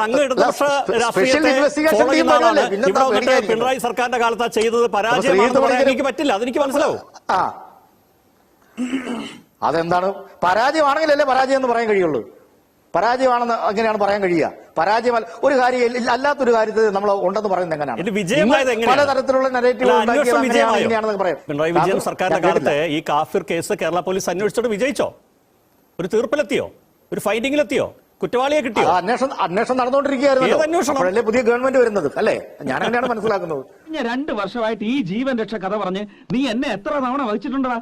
അങ്ങ് ഇടതുപക്ഷ രാഷ്ട്രീയത്തെ ഫോളോ ചെയ്യുന്ന ആളാണ്. ഇവിടെ വന്നിട്ട് പിണറായി സർക്കാരിന്റെ കാലത്താ ചെയ്തത് പരാജയമാണെന്ന് പറയാൻ എനിക്ക് പറ്റില്ല. അതെനിക്ക് മനസ്സിലാവും. അതെന്താണ്? പരാജയമാണെങ്കിലല്ലേ പരാജയം എന്ന് പറയാൻ കഴിയുള്ളൂ. പരാജയമാണെന്ന് എങ്ങനെയാണ് പറയാൻ കഴിയുക? പരാജയം ഒരു കാര്യം അല്ലാത്തൊരു കാര്യത്തിൽ നമ്മൾ ഉണ്ടെന്ന് പറയുന്നത് എങ്ങനെയാണ്? പലതരത്തിലുള്ള പിണറായി വിജയൻ സർക്കാരിന്റെ കാലത്ത് ഈ കാഫിർ കേസ് കേരള പോലീസ് അന്വേഷിച്ചിട്ട് വിജയിച്ചോ? ഒരു തീർപ്പിലെത്തിയോ? ഒരു ഫൈൻഡിങ്ങിലെത്തിയോ? കുറ്റവാളിയെ കിട്ടിയോ? അന്വേഷണം നടന്നുകൊണ്ടിരിക്കുകയായിരുന്നു. പുതിയ ഗവൺമെന്റ് വരുന്നത് അല്ലേ? ഞാൻ അങ്ങനെയാണ് മനസ്സിലാക്കുന്നത്. 2 വർഷമായിട്ട് ഈ ജീവൻ രക്ഷ കഥ പറഞ്ഞ് നീ എന്നെ എത്ര തവണ വഹിച്ചിട്ടുണ്ടാ?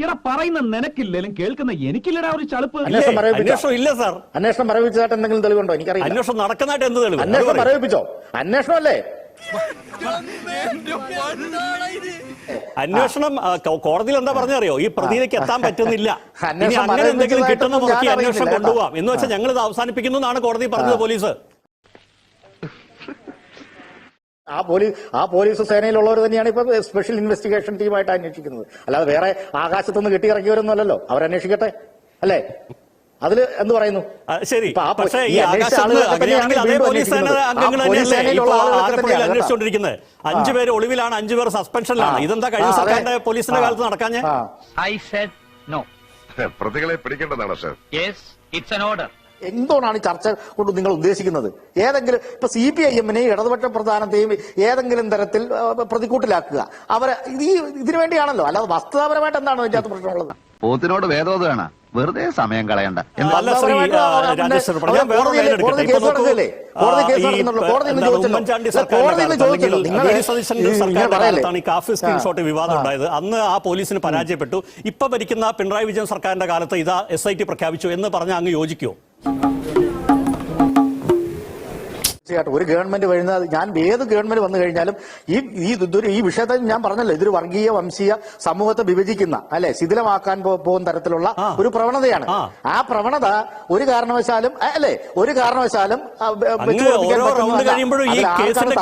ഇട പറയുന്ന നിനക്കില്ലേലും കേൾക്കുന്ന എനിക്കില്ലടാ ഒരു ചളുപ്പ്. അന്വേഷണം ഇല്ല സാർ. അന്വേഷണം മരവിപ്പിച്ചതായിട്ട് എന്തെങ്കിലും തെളിവുണ്ടോ? എനിക്കറിയാം. അന്വേഷണം നടക്കുന്നതായിട്ട് എന്ത് തെളിവ്? അന്വേഷണം മരവിപ്പിച്ചോ? അന്വേഷണം അല്ലേ? അന്വേഷണം കോടതിയിൽ എന്താ പറഞ്ഞറിയോ? ഈ പ്രതിയിലേക്ക് എത്താൻ പറ്റുന്നില്ല, ഇനി അങ്ങനെ എന്തെങ്കിലും കിട്ടുന്ന നോക്കി അന്വേഷണം കൊണ്ടുപോകാം എന്ന് വെച്ചാൽ ഞങ്ങൾ ഇത് അവസാനിപ്പിക്കുന്നു എന്നാണ് കോടതി പറഞ്ഞത്. പോലീസ് ആ പോലീസ് സേനയിലുള്ളവർ തന്നെയാണ് ഇപ്പൊ സ്പെഷ്യൽ ഇൻവെസ്റ്റിഗേഷൻ ടീമായിട്ട് അന്വേഷിക്കുന്നത്. അല്ലാതെ വേറെ ആകാശത്തുനിന്ന് കെട്ടിയിറക്കിയവരൊന്നുമല്ലോ. അവരന്വേഷിക്കട്ടെ അല്ലേ? അതില് എന്ത് പറയുന്നു? ശരി, പക്ഷേ ഈ അതേ പോലീസ് സേന അംഗങ്ങൾ അന്വേഷിച്ചുകൊണ്ടിരിക്കുന്നത്. 5 പേര് ഒളിവിലാണ്, 5 പേർ സസ്പെൻഷനിലാണ്. ഇതെന്താ കഴിഞ്ഞ സർക്കാരിന്റെ പോലീസിന്റെ കാലത്ത് നടക്കാഞ്ഞേ? പ്രതികളെ പിടിക്കേണ്ടതാണ് സർ. എന്തുകൊണ്ടാണ് ചർച്ച കൊണ്ട് നിങ്ങൾ ഉദ്ദേശിക്കുന്നത്? ഏതെങ്കിലും ഇപ്പൊ CPIM-നെ ഇടതുപക്ഷ പ്രധാനത്തെയും ഏതെങ്കിലും തരത്തിൽ പ്രതിക്കൂട്ടിലാക്കുക അവരെ ഇതിനു വേണ്ടിയാണല്ലോ. അല്ലാതെ വസ്തുതാപരമായിട്ട് എന്താണ് അതിന്റെ അകത്ത് പ്രശ്നമുള്ളത്? പോത്തിനോട് വേദോദാണ്, വെറുതെ സമയം കളയണ്ട. സ്ക്രീൻഷോട്ട് വിവാദം ഉണ്ടായത്. അന്ന് ആ പോലീസിന് പരാജയപ്പെട്ടു. ഇപ്പൊ ഭരിക്കുന്ന പിണറായി വിജയൻ സർക്കാരിന്റെ കാലത്ത് ഇതാ SIT പ്രഖ്യാപിച്ചു എന്ന് പറഞ്ഞാൽ അങ്ങ് യോജിക്കുമോ? തീർച്ചയായിട്ടും ഒരു ഗവൺമെന്റ് വരുന്നത്, ഞാൻ ഏത് ഗവൺമെന്റ് വന്നു കഴിഞ്ഞാലും ഈ വിഷയത്തിൽ ഞാൻ പറഞ്ഞല്ലോ, ഇതൊരു വർഗീയ വംശീയ സമൂഹത്തെ വിഭജിക്കുന്ന ശിഥിലമാക്കാൻ പോകുന്ന തരത്തിലുള്ള ഒരു പ്രവണതയാണ്. ആ പ്രവണത ഒരു കാരണവശാലും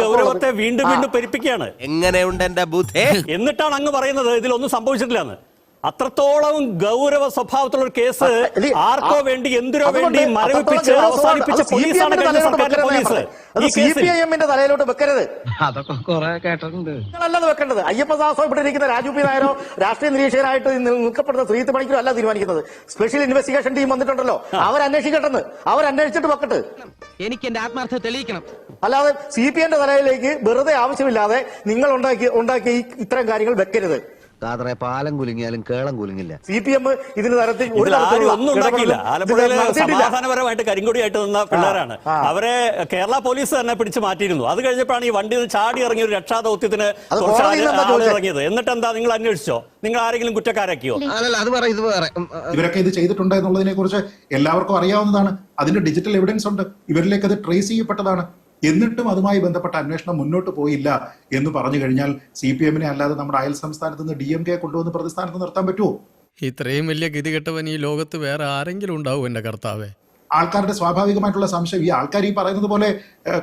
ഗൗരവത്തെ വീണ്ടും വീണ്ടും പെരുപ്പിക്കുകയാണ്. എങ്ങനെയുണ്ട് എന്റെ ബുദ്ധി? എന്നിട്ടാണ് അങ്ങ് പറയുന്നത് ഇതിലൊന്നും സംഭവിച്ചിട്ടില്ലെന്ന്. അത്രത്തോളം ഗൗരവ സ്വഭാവത്തിലുള്ള ഒരു കേസ് ആർക്കോ വേണ്ടി എന്തിനോ വേണ്ടി മരവിപ്പിച്ച് അവസാനിപ്പിച്ച പോലീസാണ് കഴിഞ്ഞ സർക്കാരിന്റെ പോലീസ്. CPIM-ന്റെ തലയിലോട്ട് വെക്കരുത്. അതൊക്കെ കുറെ കേട്ടിട്ടുണ്ട്. നിങ്ങളല്ലത് വെക്കേണ്ടത്. അയ്യപ്പദാസോ ഇവിടെ ഇരിക്കുന്ന രാജു പി നായരോ രാഷ്ട്രീയ നിരീക്ഷകരായിട്ട് നിൽക്കപ്പെടുന്ന ശ്രീത്ത് പണിക്കരോ അല്ല തീരുമാനിക്കുന്നത്. സ്പെഷ്യൽ ഇൻവെസ്റ്റിഗേഷൻ ടീം വന്നിട്ടുണ്ടല്ലോ, അവരന്വേഷിക്കട്ടെന്ന്. അവരന്വേഷിച്ചിട്ട് വെക്കട്ടെ. എനിക്ക് എന്റെ ആത്മാർത്ഥത തെളിയിക്കണം. അല്ലാതെ CPM-ന്റെ തലയിലേക്ക് വെറുതെ ആവശ്യമില്ലാതെ നിങ്ങൾ ഉണ്ടാക്കിയ ഇത്തരം കാര്യങ്ങൾ വെക്കരുത്. പാലം കുലുങ്ങിയാലും കേളം കുലുങ്ങില്ല. CPM ഇതിന് തരത്തിൽ ഒന്നും ഉണ്ടാക്കിയില്ല. ആലപ്പുഴയിൽ സമാധാനപരമായിട്ട് കരിങ്കൊടിയായിട്ട് നിന്ന പിള്ളേരാണ്. അവരെ കേരള പോലീസ് തന്നെ പിടിച്ചു മാറ്റിയിരുന്നു. അത് കഴിഞ്ഞപ്പോഴാണ് ഈ വണ്ടി ചാടി ഇറങ്ങിയ ഒരു രക്ഷാദൌത്യത്തിന് ഇറങ്ങിയത്. എന്നിട്ട് എന്താ നിങ്ങൾ അന്വേഷിച്ചോ? നിങ്ങൾ ആരെങ്കിലും കുറ്റക്കാരാക്കിയോ? ഇവരൊക്കെ ഇത് ചെയ്തിട്ടുണ്ട് എന്നുള്ളതിനെ കുറിച്ച് എല്ലാവർക്കും അറിയാവുന്നതാണ്. അതിന്റെ ഡിജിറ്റൽ എവിഡൻസ് ഉണ്ട്. ഇവരിലേക്ക് അത് ട്രേസ് ചെയ്യപ്പെട്ടതാണ്. എന്നിട്ടും അതുമായി ബന്ധപ്പെട്ട അന്വേഷണം മുന്നോട്ട് പോയില്ല എന്ന് പറഞ്ഞു കഴിഞ്ഞാൽ CPM-നെ അല്ലാതെ നമ്മുടെ അയൽ സംസ്ഥാനത്ത് നിന്ന് DMK കൊണ്ടുവന്ന് പ്രതിസ്ഥാനത്ത് നിർത്താൻ പറ്റുമോ? ഇത്രയും വലിയ ഗതികെട്ടവൻ ഈ ലോകത്ത് വേറെ ആരെങ്കിലും ഉണ്ടാവും എന്റെ കർത്താവേ? ആൾക്കാരുടെ സ്വാഭാവികമായിട്ടുള്ള സംശയം, ഈ ആൾക്കാർ ഈ പറയുന്നത് പോലെ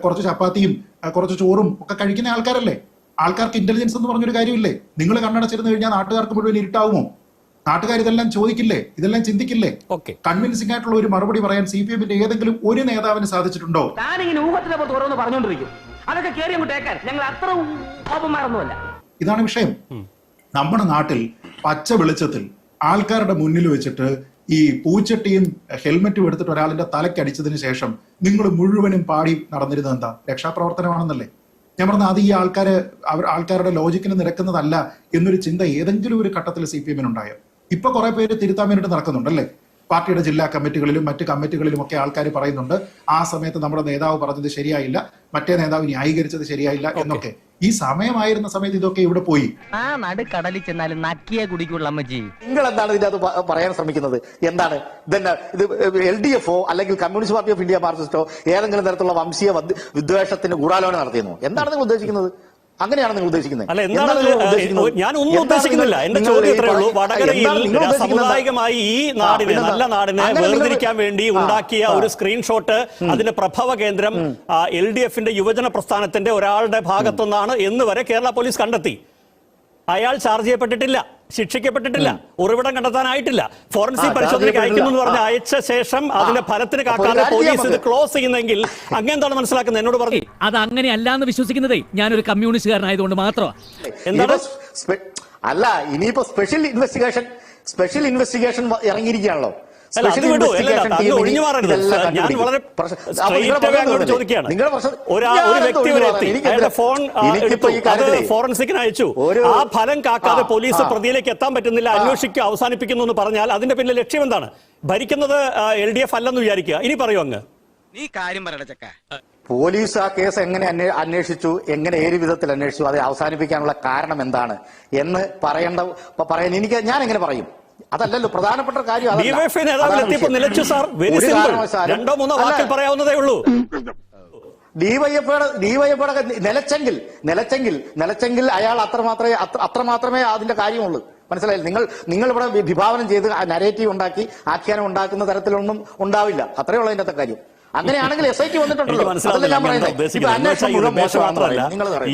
കുറച്ച് ചപ്പാത്തിയും കുറച്ച് ചോറും ഒക്കെ കഴിക്കുന്ന ആൾക്കാരല്ലേ? ആൾക്കാർക്ക് ഇന്റലിജൻസ് എന്ന് പറഞ്ഞൊരു കാര്യമില്ലേ? നിങ്ങൾ കണ്ണടച്ചിരുന്നു കഴിഞ്ഞാൽ നാട്ടുകാർക്ക് മുഴുവൻ ഇരുട്ടാവുമോ? നാട്ടുകാർ ഇതെല്ലാം ചോദിക്കില്ലേ? ഇതെല്ലാം ചിന്തിക്കില്ലേ? കൺവിൻസിംഗ് ആയിട്ടുള്ള ഒരു മറുപടി പറയാൻ CPM-ന്റെ ഏതെങ്കിലും ഒരു നേതാവിന് സാധിച്ചിട്ടുണ്ടോ? ഇതാണ് വിഷയം. നമ്മുടെ നാട്ടിൽ പച്ച വെളിച്ചത്തിൽ ആൾക്കാരുടെ മുന്നിൽ വെച്ചിട്ട് ഈ പൂച്ചട്ടിയും ഹെൽമെറ്റും എടുത്തിട്ട് ഒരാളിന്റെ തലക്കടിച്ചതിന് ശേഷം നിങ്ങൾ മുഴുവനും പാടി നടന്നിരുന്നത് എന്താ? രക്ഷാപ്രവർത്തനമാണെന്നല്ലേ? ഞാൻ പറഞ്ഞ അത് ഈ ആൾക്കാരുടെ ലോജിക്കിന് നിരക്കുന്നതല്ല എന്നൊരു ചിന്ത ഏതെങ്കിലും ഒരു ഘട്ടത്തിൽ CPM-നുണ്ടായോ? ഇപ്പൊ കുറെ പേര് തിരുത്താൻ വേണ്ടിയിട്ട് നടക്കുന്നുണ്ടല്ലേ? പാർട്ടിയുടെ ജില്ലാ കമ്മിറ്റികളിലും മറ്റ് കമ്മിറ്റികളിലും ഒക്കെ ആൾക്കാർ പറയുന്നുണ്ട് ആ സമയത്ത് നമ്മുടെ നേതാവ് പറഞ്ഞത് ശരിയായില്ല, മറ്റേ നേതാവ് ന്യായീകരിച്ചത് ശരിയായില്ല എന്നൊക്കെ. ഈ സമയമായിരുന്ന സമയത്ത് ഇതൊക്കെ ഇവിടെ പോയി. കടലിൽ ചെന്നാലും നക്കിയെ കുടിക്കുള്ള അമ്മജി. നിങ്ങൾ എന്താണ് ഇതിന്റെ അത് പറയാൻ ശ്രമിക്കുന്നത്? എന്താണ് ഇത് LDF-ഓ അല്ലെങ്കിൽ കമ്മ്യൂണിസ്റ്റ് പാർട്ടി ഓഫ് ഇന്ത്യ മാർക്സിസ്റ്റോ ഏതെങ്കിലും തരത്തിലുള്ള വംശീയ വിദ്വേഷത്തിന് ഗൂഢാലോചന നടത്തിയെന്നോ? എന്താണ് നിങ്ങൾ ഉദ്ദേശിക്കുന്നത്? അങ്ങനെയാണ് നിങ്ങൾ ഉദ്ദേശിക്കുന്നത്? അല്ല, എന്താണ്? ഞാൻ ഒന്നും ഉദ്ദേശിക്കുന്നില്ല. എന്റെ ചോദ്യം ഇത്രേ ഉള്ളൂ. വടകരയിൽ സാമുദായികമായി ഈ നാടിനെ, നല്ല നാടിനെ വേർതിരിക്കാൻ വേണ്ടി ഉണ്ടാക്കിയ ഒരു സ്ക്രീൻഷോട്ട്, അതിന്റെ പ്രഭവ കേന്ദ്രം LDF-ന്റെ യുവജന പ്രസ്ഥാനത്തിന്റെ ഒരാളുടെ ഭാഗത്തുനിന്നാണ് എന്ന് വരെ കേരള പോലീസ് കണ്ടെത്തി. അയാൾ ചാർജ് ചെയ്യപ്പെട്ടിട്ടില്ല. ശിക്ഷിക്കപ്പെട്ടിട്ടില്ല, ഉറവിടം കണ്ടെത്താനായിട്ടില്ല. ഫോറൻസിക് പരിശോധനയ്ക്ക് അയക്കുന്നു എന്ന് പറഞ്ഞ് അയച്ച ശേഷം അതിന്റെ ഫലത്തിന് കാക്കാതെ പോലീസ് ഇത് ക്ലോസ് ചെയ്യുന്നെങ്കിൽ അങ്ങനെന്താണ് മനസ്സിലാക്കുന്നത്? എന്നോട് പറഞ്ഞു അത് അങ്ങനെയല്ല എന്ന് വിശ്വസിക്കുന്നതേ ഞാനൊരു കമ്മ്യൂണിസ്റ്റുകാരനായതുകൊണ്ട് മാത്രമാണ്. എന്താണ്? അല്ല, ഇനിയിപ്പോ സ്പെഷ്യൽ ഇൻവെസ്റ്റിഗേഷൻ ഇറങ്ങിയിരിക്കുകയാണല്ലോ. അല്ല, അത് വിടൂ. ഒഴിഞ്ഞു മാറരുത്. ഞാൻ വളരെ ചോദിക്കുകയാണ്. ഒരു വ്യക്തി വരെ എത്തി, അയാളുടെ ഫോൺ എടുത്തു, അത് ഫോറൻസിക്കിന് അയച്ചു. ആ ഫലം കാക്കാതെ പോലീസ് പ്രതിയിലേക്ക് എത്താൻ പറ്റുന്നില്ല, അന്വേഷിക്കുക, അവസാനിപ്പിക്കുന്നു എന്ന് പറഞ്ഞാൽ അതിന്റെ പിന്നിലെ ലക്ഷ്യം എന്താണ്? ഭരിക്കുന്നത് LDF അല്ലെന്ന് വിചാരിക്കുക. ഇനി പറയൂ അങ്ങ്. നീ കാര്യം പറയട ചക്ക. പോലീസ് ആ കേസ് എങ്ങനെ അന്വേഷിച്ചു, എങ്ങനെ ഏത് വിധത്തിൽ അന്വേഷിച്ചു, അത് അവസാനിപ്പിക്കാനുള്ള കാരണം എന്താണ് എന്ന് പറയാൻ ഞാൻ എങ്ങനെ പറയും? അതല്ലല്ലോ പ്രധാനപ്പെട്ട കാര്യം. ഡിവൈഎഫ്ഐ നേതാവിലെത്തിയപ്പോ നിലച്ചു സാർ. Very simple. 2-3 വാക്കിൽ പറയാവുന്നതേ ഉള്ളൂ. ഡിവൈഎഫ്ഐയുടെ നിലച്ചെങ്കിൽ അയാൾ അത്രമാത്രമേ അതിന്റെ കാര്യമുള്ളൂ. മനസ്സിലായില്ല? നിങ്ങൾ ഇവിടെ വിഭാവനം ചെയ്ത് നരേറ്റീവ് ഉണ്ടാക്കി ആഖ്യാനം ഉണ്ടാക്കുന്ന തരത്തിലൊന്നും ഉണ്ടാവില്ല. അത്രേ ഉള്ളൂ അതിന്റെ കാര്യം. അങ്ങനെയാണെങ്കിൽ SIT വന്നിട്ടുണ്ടല്ലോ.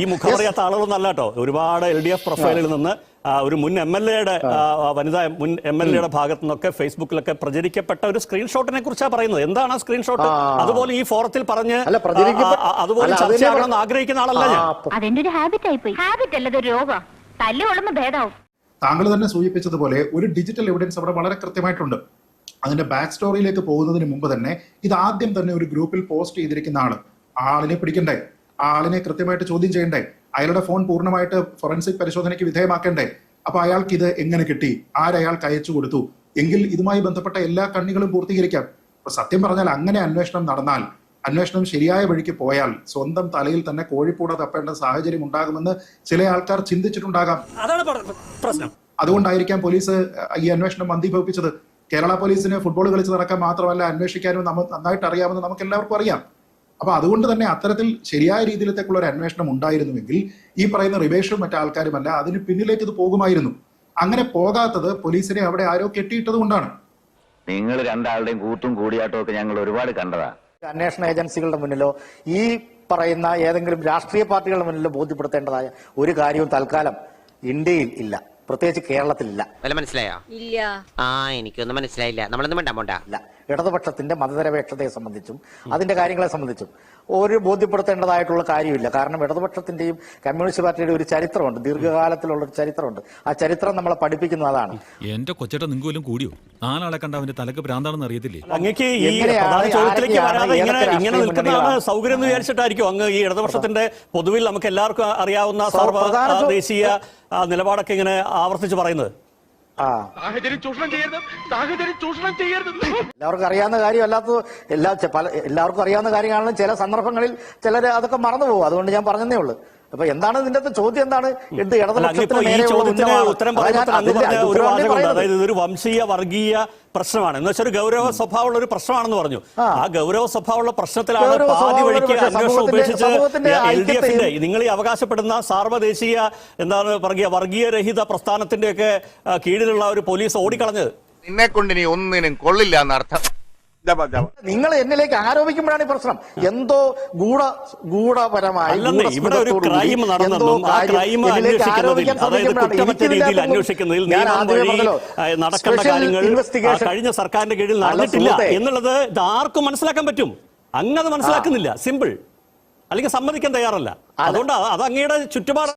ഈ മുഖം അറിയാത്ത ആളുകളൊന്നും അല്ല കേട്ടോ. ഒരുപാട് LDF പ്രൊഫൈലിൽ നിന്ന് ഒരു മുൻ MLA-യുടെ മുൻ MLA-യുടെ ഭാഗത്തു നിന്നൊക്കെ ഫേസ്ബുക്കിലൊക്കെ പ്രചരിക്കപ്പെട്ട ഒരു സ്ക്രീൻഷോട്ടിനെ കുറിച്ചാണ് പറയുന്നത്. എന്താണ് ആ സ്ക്രീൻഷോട്ട്? അതുപോലെ ഈ ഫോറത്തിൽ പറഞ്ഞ് അതുപോലെ ചർച്ചയാകണമെന്ന് ആഗ്രഹിക്കുന്ന ആളല്ല ഞാൻ. അതെന്റെ ഒരു ഹാബിറ്റ് ആയിപ്പോയി. ഹാബിറ്റ് അല്ലത് രോഗം. തല്ലുകൊള്ളുമ്പോ ഭേദാവും. താങ്കൾ തന്നെ സൂചിപ്പിച്ചതുപോലെ ഒരു ഡിജിറ്റൽ എവിഡൻസ് അവിടെ വളരെ കൃത്യമായിട്ടുണ്ട്. അതിന്റെ ബാക്ക് സ്റ്റോറിയിലേക്ക് പോകുന്നതിന് മുമ്പ് തന്നെ ഇത് ആദ്യം തന്നെ ഒരു ഗ്രൂപ്പിൽ പോസ്റ്റ് ചെയ്തിരിക്കുന്ന ആളിനെ പിടിക്കണ്ടേ, ആളിനെ കൃത്യമായിട്ട് ചോദ്യം ചെയ്യണ്ടേ, അയാളുടെ ഫോൺ പൂർണ്ണമായിട്ട് ഫോറൻസിക് പരിശോധനയ്ക്ക് വിധേയമാക്കണ്ടേ. അപ്പൊ അയാൾക്ക് ഇത് എങ്ങനെ കിട്ടി, ആരയാൾക്ക് അയച്ചു കൊടുത്തു, എങ്കിൽ ഇതുമായി ബന്ധപ്പെട്ട എല്ലാ കണ്ണികളും പൂർത്തീകരിക്കാം. അപ്പൊ സത്യം പറഞ്ഞാൽ അങ്ങനെ അന്വേഷണം നടന്നാൽ, അന്വേഷണം ശരിയായ വഴിക്ക് പോയാൽ സ്വന്തം തലയിൽ തന്നെ കോഴിപ്പൂട തപ്പേണ്ട സാഹചര്യം ഉണ്ടാകുമെന്ന് ചില ആൾക്കാർ ചിന്തിച്ചിട്ടുണ്ടാകാം. അതാണ് പ്രശ്നം. അതുകൊണ്ടായിരിക്കാം പോലീസ് ഈ അന്വേഷണം മന്ദീഭവിപ്പിച്ചത്. കേരള പോലീസിന് ഫുട്ബോൾ കളിച്ച് നടക്കാൻ മാത്രമല്ല അന്വേഷിക്കാനും നന്നായിട്ട് അറിയാമെന്ന് നമുക്ക് എല്ലാവർക്കും അറിയാം. അപ്പൊ അതുകൊണ്ട് തന്നെ അത്തരത്തിൽ ശരിയായ രീതിയിലേക്കുള്ള ഒരു അന്വേഷണം ഉണ്ടായിരുന്നുവെങ്കിൽ ഈ പറയുന്ന റിവേഷും മറ്റാൾക്കാരുമല്ല അതിന് പിന്നിലേക്ക് ഇത് പോകുമായിരുന്നു. അങ്ങനെ പോകാത്തത് പോലീസിനെ അവിടെ ആരോ കെട്ടിയിട്ടത് കൊണ്ടാണ്. നിങ്ങൾ രണ്ടാളുടെയും കൂട്ടും കൂടിയാട്ടവും ഒക്കെ ഞങ്ങൾ ഒരുപാട് കണ്ടതാ. അന്വേഷണ ഏജൻസികളുടെ മുന്നിലോ ഈ പറയുന്ന ഏതെങ്കിലും രാഷ്ട്രീയ പാർട്ടികളുടെ മുന്നിലോ ബോധ്യപ്പെടുത്തേണ്ടതായ ഒരു കാര്യവും തൽക്കാലം ഇന്ത്യയിൽ ഇല്ല, പ്രത്യേകിച്ച് കേരളത്തിലില്ല. മനസ്സിലായോ? ഇല്ല. എനിക്കൊന്നും മനസ്സിലായില്ല. നമ്മളൊന്നും വേണ്ട. ഇടതുപക്ഷത്തിന്റെ മതനിരപേക്ഷതയെ സംബന്ധിച്ചും അതിന്റെ കാര്യങ്ങളെ സംബന്ധിച്ചും ഒരു ബോധ്യപ്പെടുത്തേണ്ടതായിട്ടുള്ള കാര്യമില്ല. കാരണം ഇടതുപക്ഷത്തിന്റെയും കമ്മ്യൂണിസ്റ്റ് പാർട്ടിയുടെ ഒരു ചരിത്രമുണ്ട്, ദീർഘകാലത്തിലുള്ള ഒരു ചരിത്രമുണ്ട്. ആ ചരിത്രം നമ്മളെ പഠിപ്പിക്കുന്നത് അതാണ്. എന്റെ കൊച്ചേട്ട നിങ്ങൾക്കും കൂടിയോ? 4 ആളെ കണ്ട അവന്റെ തലക്ക് ഭ്രാന്താണെന്ന് അറിയത്തില്ലേ? അങ്ങക്ക് ഈ ചോദ്യത്തിലേക്ക് വരാതെ ഇങ്ങനെ നിൽക്കുന്നതാണ് സൗകര്യം എന്ന് വിചാരിച്ചിട്ടായിരിക്കും അങ്ങ് ഈ ഇടതുപക്ഷത്തിന്റെ പൊതുവിൽ നമുക്ക് എല്ലാവർക്കും അറിയാവുന്ന സർവ്വദേശീയ നിലപാടൊക്കെ ഇങ്ങനെ ആവർത്തിച്ച് പറയുന്നത്? എല്ലാവർക്കും അറിയാവുന്ന കാര്യമല്ലാത്ത എല്ലാവർക്കും അറിയാവുന്ന കാര്യമാണെന്ന് ചില സന്ദർഭങ്ങളിൽ ചിലർ അതൊക്കെ മറന്നു പോകും. അതുകൊണ്ട് ഞാൻ പറഞ്ഞതേ ഉള്ളൂ. അപ്പൊ എന്താണ് ഇതിന്റെ ചോദ്യം? എന്താണ് അതായത് ഇതൊരു വംശീയ വർഗീയ പ്രശ്നമാണ് എന്ന് വെച്ചാൽ ഒരു ഗൗരവ സ്വഭാവമുള്ള ഒരു പ്രശ്നമാണെന്ന് പറഞ്ഞു. ആ ഗൗരവ സ്വഭാവമുള്ള പ്രശ്നത്തിലാണ് പാതി വഴിക്ക് അന്വേഷണം ഉപേക്ഷിച്ച് LDF-ന്റെ നിങ്ങൾ ഈ അവകാശപ്പെടുന്ന സാർവദേശീയ എന്താണ് പറയുക വർഗീയരഹിത പ്രസ്ഥാനത്തിന്റെ ഒക്കെ കീഴിലുള്ള ഒരു പോലീസ് ഓടിക്കളഞ്ഞത്. നിന്നെ കൊണ്ട് ഇനി ഒന്നിനും കൊള്ളില്ല എന്നർത്ഥം. നിങ്ങൾ എന്നിലേക്ക് ആരോപിക്കുമ്പോഴാണ് ഈ പ്രശ്നം. എന്തോ ഗൂഢപരമായി ഇവിടെ ഒരു ക്രൈം നടന്നെന്നും ആ ക്രൈം അന്വേഷിക്കുന്നതിൽ, അതായത് കുറ്റമറ്റ രീതിയിൽ അന്വേഷിക്കുന്നതിൽ നിയമം വഴി നടക്കേണ്ട കാര്യങ്ങൾ കഴിഞ്ഞ സർക്കാരിന്റെ കീഴിൽ നടന്നിട്ടില്ല എന്നുള്ളത് ഇത് ആർക്കും മനസ്സിലാക്കാൻ പറ്റും. അങ്ങത് മനസ്സിലാക്കുന്നില്ല. സിമ്പിൾ. അല്ലെങ്കിൽ സമ്മതിക്കാൻ തയ്യാറല്ല. അതുകൊണ്ട് അത് അങ്ങയുടെ ചുറ്റുപാട്